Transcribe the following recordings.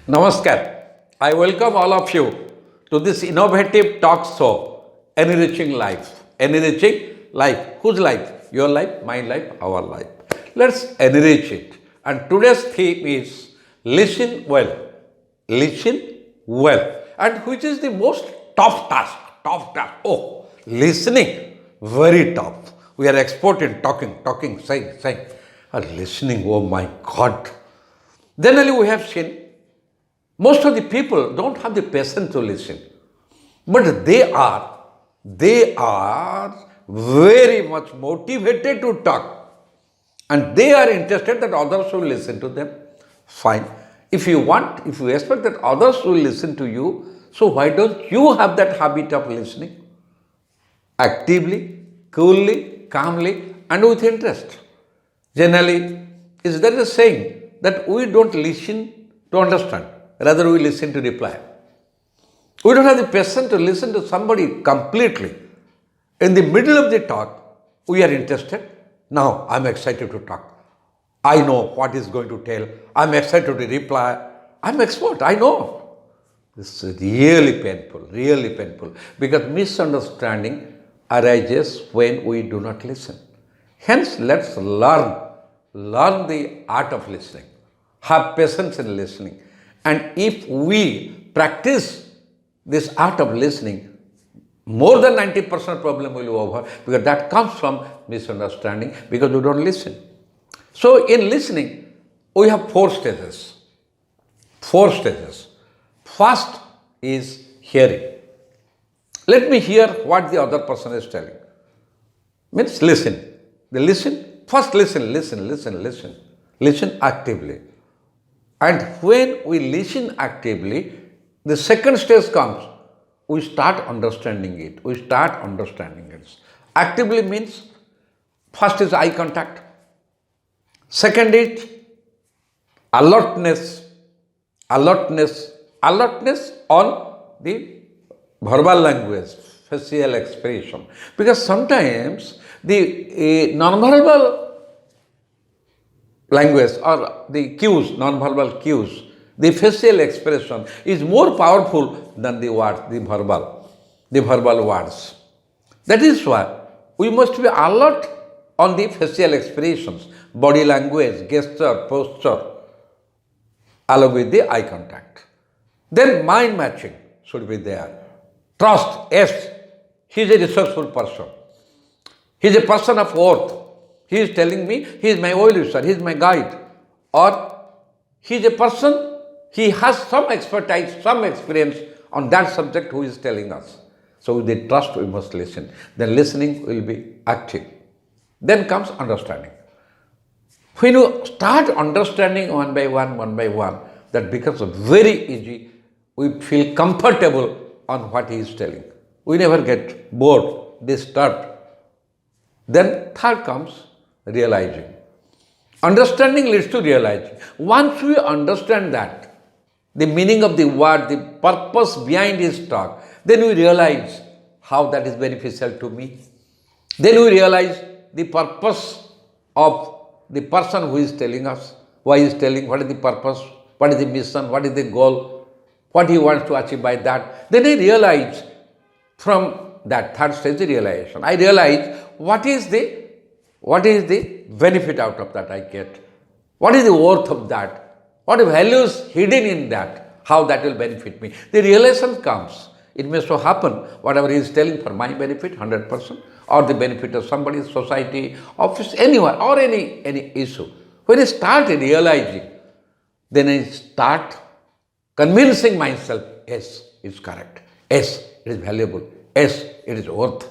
Namaskar. I welcome all of you to this innovative talk show, Enriching Life. Enriching life. Whose life? Your life, my life, our life. Let's enrich it. And today's theme is listen well. Listen well. And which is the most tough task? Tough task. Oh, listening. Very tough. We are expert in talking, saying. And listening, oh my God. Generally, we have seen most of the people don't have the patience to listen, but they are very much motivated to talk, and they are interested that others will listen to them. Fine. If you expect that others will listen to you, so why don't you have that habit of listening actively, coolly, calmly, and with interest? Generally, is there a saying that we don't listen to understand, rather we listen to reply. We don't have the patience to listen to somebody completely. In the middle of the talk, we are interested. Now, I'm excited to talk. I know what he's going to tell. I'm excited to reply. I'm expert. I know. This is really painful, because misunderstanding arises when we do not listen. Hence, let's learn the art of listening. Have patience in listening. And if we practice this art of listening, more than 90% problem will be over, because that comes from misunderstanding, because we don't listen. So in listening, we have four stages. First is hearing. Let me hear what the other person is telling. Means listen. First listen. Listen actively. And when we listen actively, the second stage comes. We start understanding it. Actively means first is eye contact. Second is alertness on the verbal language, facial expression. Because sometimes the non-verbal language or the cues, non-verbal cues, the facial expression is more powerful than the words, the verbal words. That is why we must be alert on the facial expressions, body language, gesture, posture, along with the eye contact. Then mind matching should be there. Trust, yes, he is a resourceful person. He is a person of worth. He is telling me, he is my well-wisher, he is my guide. Or he is a person, he has some expertise, some experience on that subject who is telling us. So with the trust we must listen. Then listening will be active. Then comes understanding. When you start understanding one by one, that becomes very easy. We feel comfortable on what he is telling. We never get bored, disturbed. Then third comes realizing. Understanding leads to realizing. Once we understand that, the meaning of the word, the purpose behind his talk, then we realize how that is beneficial to me. Then we realize the purpose of the person who is telling us, why he is telling, what is the purpose, what is the mission, what is the goal, what he wants to achieve by that. Then I realize from that third stage, the realization. I realize what is the benefit out of that I get? What is the worth of that? What values hidden in that? How that will benefit me? The realization comes. It may so happen, whatever he is telling for my benefit, 100%, or the benefit of somebody, society, office, anyone, or any issue. When I start realizing, then I start convincing myself, yes, it's correct. Yes, it is valuable. Yes, it is worth.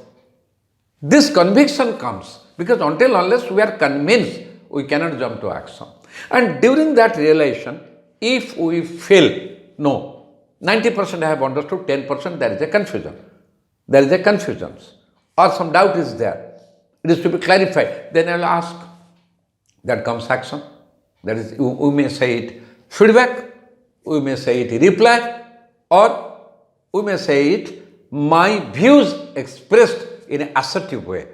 This conviction comes because unless we are convinced, we cannot jump to action. And during that realization, if we feel, no, 90% I have understood, 10% there is a confusion. Or some doubt is there. It is to be clarified. Then I will ask. That comes action. That is, we may say it feedback, we may say it reply, or we may say it my views expressed in an assertive way.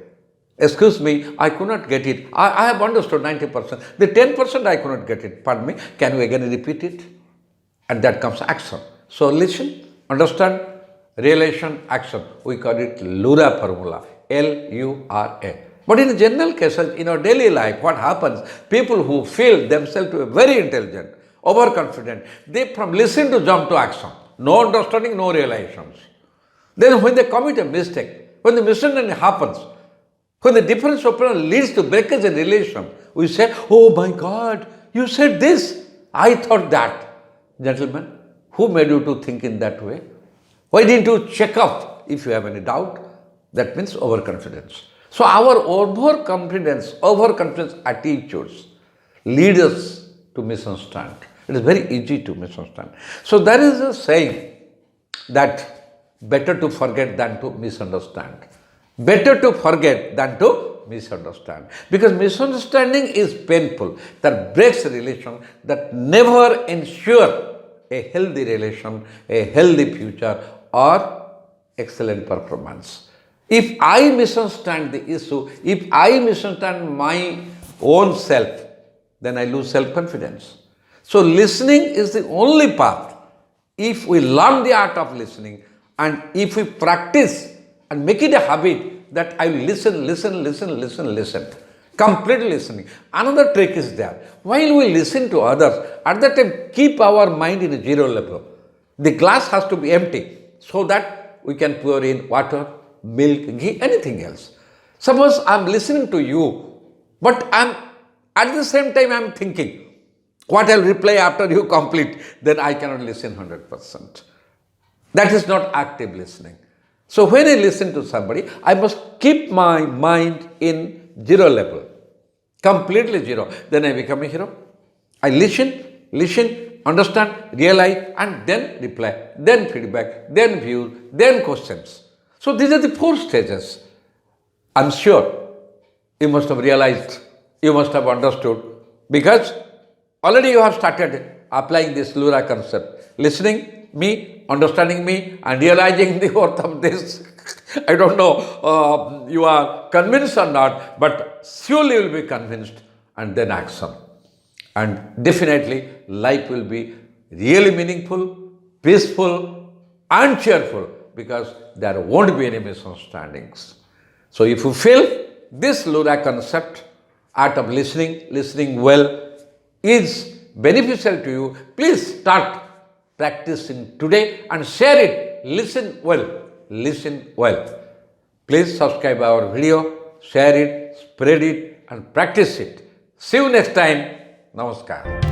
Excuse me, I could not get it. I have understood 90%. The 10% I could not get it. Pardon me, can you again repeat it? and that comes action. So listen, understand, realization, action. We call it Lura formula, L-U-R-A. But in general cases, in our daily life, what happens, people who feel themselves to be very intelligent, overconfident, they from listen to jump to action. No understanding, no realizations. Then when they commit a mistake, when the misunderstanding happens, when the difference of opinion leads to breakage in relation, we say, oh my God, you said this, I thought that. Gentlemen, who made you to think in that way? Why didn't you check up if you have any doubt? That means overconfidence. So our overconfidence attitudes lead us to misunderstand. It is very easy to misunderstand. So there is a saying that better to forget than to misunderstand. Better to forget than to misunderstand. Because misunderstanding is painful, that breaks a relation, that never ensure a healthy relation, a healthy future, or excellent performance. If I misunderstand the issue, if I misunderstand my own self, then I lose self-confidence. So listening is the only path. If we learn the art of listening, and if we practice and make it a habit that I will listen, complete listening. Another trick is there. While we listen to others, at that time keep our mind in a zero level. The glass has to be empty so that we can pour in water, milk, ghee, anything else. Suppose I am listening to you, but at the same time I am thinking what I will reply after you complete, then I cannot listen 100%. That is not active listening. So when I listen to somebody, I must keep my mind in zero level, completely zero. Then I become a hero. I listen, understand, realize, and then reply, then feedback, then views, then questions. So these are the 4 stages. I'm sure you must have realized, you must have understood, because already you have started applying this Lura concept. Listening, me, understanding me, and realizing the worth of this. I don't know you are convinced or not, but surely you will be convinced, and then action. And definitely life will be really meaningful, peaceful, and cheerful, because there won't be any misunderstandings. So if you feel this Lura concept, art of listening well, is beneficial to you, please start practicing today and share it. Listen well. Please subscribe our video, share it, spread it, and practice it. See you next time. Namaskar.